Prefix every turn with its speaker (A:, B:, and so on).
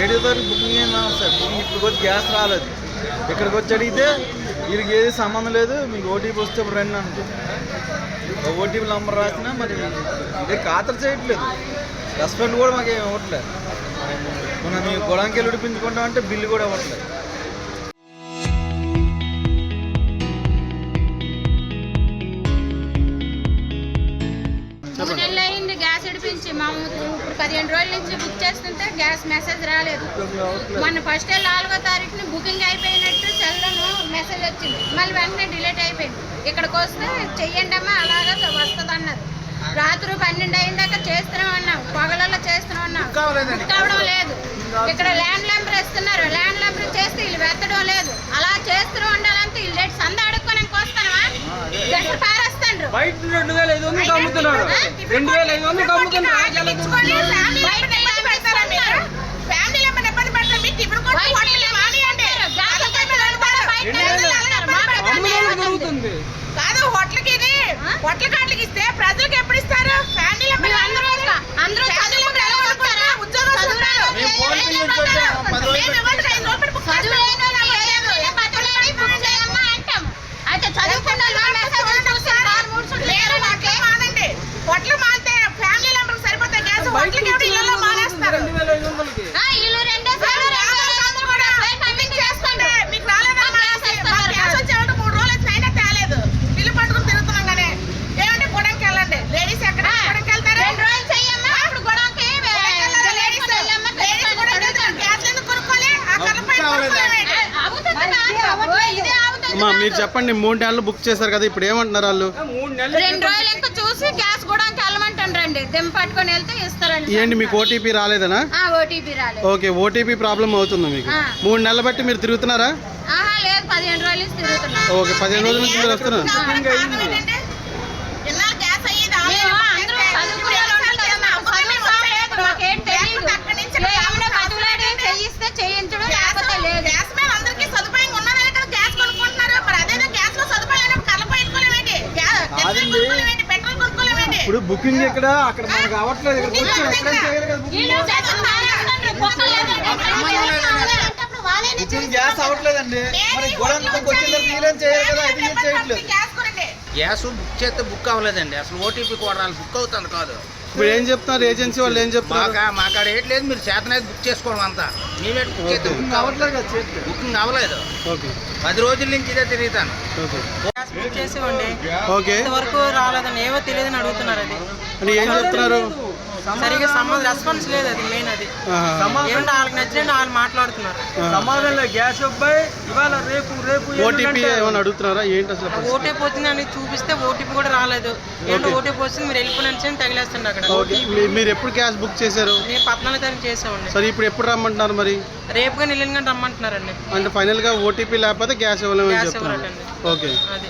A: 7వ తారీఖు బుకింగ్ ఏమన్నా సార్? బుకింగ్ ఇప్పటికి వచ్చి గ్యాస్ రాలేదు. ఇక్కడికి వచ్చి అడిగితే వీళ్ళకి ఏది సంబంధం లేదు, మీకు ఓటీపీ వస్తే ఇప్పుడు రండి అనుకో. ఓటీపీ నెంబర్ రాసినా మరి ఇది ఖాతరు చేయట్లేదు. రెస్పాండ్ కూడా మాకు ఏమి ఇవ్వట్లేదు. మనం మేము గొడవకి వెళ్ళి ఉడిపించుకుంటామంటే బిల్లు కూడా ఇవ్వట్లేదు.
B: గ్యాస్ ఇడిపించి మేము ఇప్పుడు 15 రోజుల నుంచి బుక్ చేస్తుంటే గ్యాస్ మెసేజ్ రాలేదు. మొన్న ఫస్ట్ 4వ తారీఖుని బుకింగ్ అయిపోయినట్టు సెల్లోను మెసేజ్ వచ్చింది. మళ్ళీ వెంటనే డిలీట్ అయిపోయింది. ఇక్కడికి వస్తే చెయ్యండి అమ్మా అలాగా వస్తుంది అన్నారు. రాత్రి 12 అయిన దాకా చేస్తూనే ఉన్నాం, పొగలలో చేస్తూనే ఉన్నాం, కావడం లేదు. ఇక్కడ ల్యాండ్ నెంబర్ ఇస్తున్నారు, ల్యాండ్ నెంబర్ చేస్తే వీళ్ళు వెత్తడం లేదు. అలా చేస్తూ ఉండాలంటే వీళ్ళు రేటు సంద ఆడుకోవడానికి వస్తానమా గంట పారేస్తాను.
C: బయట 2500 అమ్ముతున్నారు, 2500 అమ్ముతున్నారు.
D: కాదు హోటల్కి హోటల్ కార్డులకి ఇస్తే ప్రజలకు ఎప్పుడు ఇస్తారు? ఫ్యామిలీ హోటల్ మారితే ఫ్యామిలీ నెంబర్ సరిపోతే గ్యాస్ హోటల్కి ఎవరు ఇళ్ళలో మానేస్తారు. మీకు రాలేదా? గ్యాస్ వచ్చేవాడు 3 రోజులు వచ్చి అయినా తేలేదు. బిల్లు పట్టుకుని తిరుగుతున్నాం కానీ ఏమంటే గొడవకి వెళ్ళండి. లేడీస్ ఎక్కడ గొడవకి వెళ్తారు? 2 రోజులు చెయ్యమ్మా. ఇప్పుడు గొడవకి గ్యాస్ ఎందుకు కొనుక్కోవాలి? ఆ కర్రపై
A: మీరు చెప్పండి, 3 నెలలు బుక్ చేశారు కదా, ఇప్పుడు ఏమంటున్నారు వాళ్ళు?
B: 2 రోజులు ఇంకా చూసి గ్యాస్ కూడా వెళ్ళమంటండి. దెమ్ పట్టుకొని వెళ్తే ఇస్తారండి.
A: ఏంటి మీకు ఓటీపీ రాలేదనా?
B: ఓటీపీ రాలేదు.
A: ఓకే, ఓటీపీ ప్రాబ్లం అవుతుందా మీకు? 3 నెలలు బట్టి మీరు తిరుగుతున్నారా?
B: లేదు, 15 రోజుల నుంచి తిరుగుతున్నా.
A: ఓకే, 15 రోజుల నుంచి మీరు వస్తున్నారు.
D: చేయిస్తే చేయించడం లేకపోతే లేదు. గ్యాస్ మీద అందరికీ సదుపాయం ఉన్నదనే కదా గ్యాస్ కొనుక్కుంటున్నారు. మరి అదేదో గ్యాస్ లో సదుపాయం కళ్ళ పెట్టుకోలేమేంటి? పెట్రోల్ కొనుక్కోలేమేంటి?
A: ఇప్పుడు బుకింగ్ ఇక్కడ అక్కడ మనకు అవ్వట్లేదు. బుకింగ్ గ్యాస్ అవ్వట్లేదండి. మరి గొడవకి వచ్చిన క్లియర్ చేయాలి కదా, అది చేయట్లేదు.
C: గ్యాస్ బుక్ చేస్తే బుక్ అవ్వలేదండి. అసలు ఓటీపీ కూడా బుక్ అవుతుంది కాదు.
A: ఇప్పుడు ఏం చెప్తున్నారు ఏజెన్సీ వాళ్ళు? ఏం చెప్తున్నారు?
C: మాకాడ ఏట్లేదు, మీరు చేతనైతే బుక్ చేసుకోవడం అంతా. మేమే బుక్ చేస్తే బుక్ అవ్వలేదు. 10 రోజుల నుంచి ఇదే తిరుగుతాను.
E: గ్యాస్ బుక్ చేసేవండి,
A: ఓకే,
E: ఇంతవరకు రాలేదని ఏవో తెలియదని అడుగుతున్నారు. అది
A: ఏం చెప్తున్నారు?
E: సరిగ్గా రెస్పాన్స్ లేదు. అది మెయిన్. అది ఏమంటే వాళ్ళకి నచ్చినట్టు వాళ్ళు మాట్లాడుతున్నారు.
C: సమాధానం గ్యాస్ ఇవాళ రేపు
A: ఓటీపీ ఏమైనా అడుగుతున్నారా? ఏంటి అసలు?
E: ఓటీపీ వచ్చింది అని చూపిస్తే ఓటీపీ కూడా రాలేదు. ఏంటో ఓటీపీ వచ్చింది మీరు వెళ్ళిపోయిన తగిలేస్తుంది అక్కడ.
A: మీరు ఎప్పుడు గ్యాస్ బుక్ చేశారు?
E: నేను 14వ తారీఖు చేసామండి.
A: సరే, ఇప్పుడు ఎప్పుడు రమ్మంటున్నారు మరి?
E: రేపుగా నిల్లుగా రమ్మంటున్నారండి.
A: అంటే ఫైనల్ గా ఓటీపీ లేకపోతే గ్యాస్ ఇవ్వలేమని
E: గ్యాస్
A: చెప్తున్నారు.
E: ఇవ్వరండి.
A: ఓకే,
E: అది